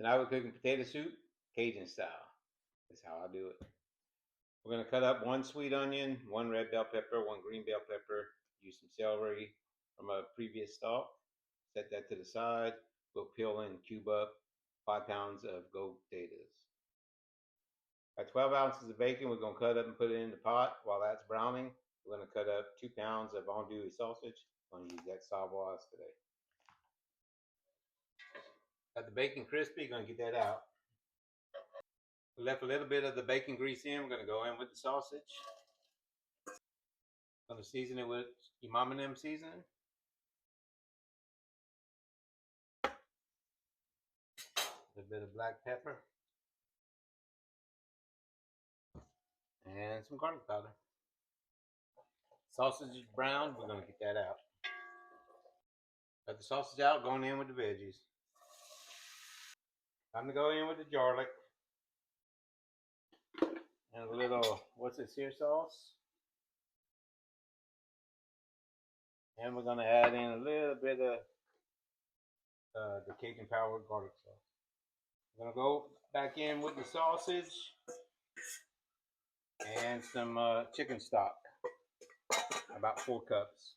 Tonight we're cooking potato soup, Cajun style. That's how I do it. We're going to cut up 1 sweet onion, 1 red bell pepper, 1 green bell pepper, use some celery from a previous stalk. Set that to the side. We'll peel and cube up 5 pounds of gold potatoes. Got 12 ounces of bacon we're going to cut up and put it in the pot. While that's browning, we're going to cut up 2 pounds of andouille sausage. I'm going to use that savoise today. Got the bacon crispy, going to get that out. We left a little bit of the bacon grease in. We're going to go in with the sausage. Going to season it with your mom and them seasoning. A little bit of black pepper. And some garlic powder. Sausage is brown. We're going to get that out. Got the sausage out, going in with the veggies. Time to go in with the garlic. And a little, what's this here, sauce? And we're going to add in a little bit of the Cajun powered garlic sauce. We're going to go back in with the sausage and some chicken stock, about 4 cups.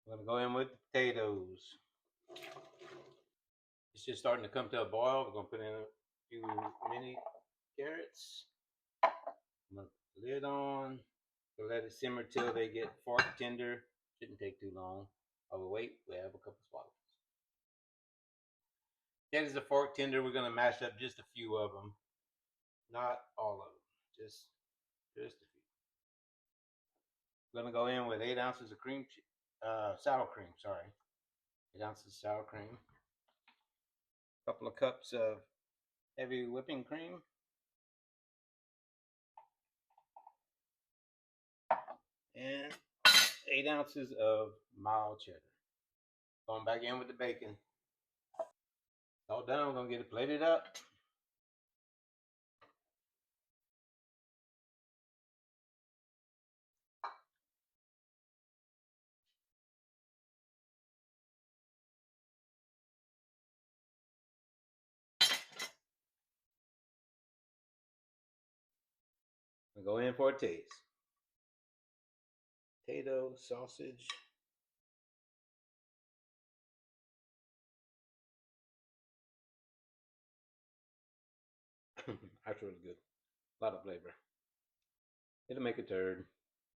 We're going to go in with the potatoes. It's just starting to come to a boil. We're going to put in a few mini carrots. I'm going to put the lid on. We'll let it simmer till they get fork tender. Shouldn't take too long. While we wait, we have a couple swallows. That is a fork tender. We're going to mash up just a few of them. Not all of them. Just a few. We're going to go in with 8 ounces of sour cream. 8 ounces of sour cream. A couple of cups of heavy whipping cream. And 8 ounces of mild cheddar. Going back in with the bacon. All done. We're going to get it plated up. We'll go in for a taste. Potato, sausage. That's really good. A lot of flavor. It'll make a turd.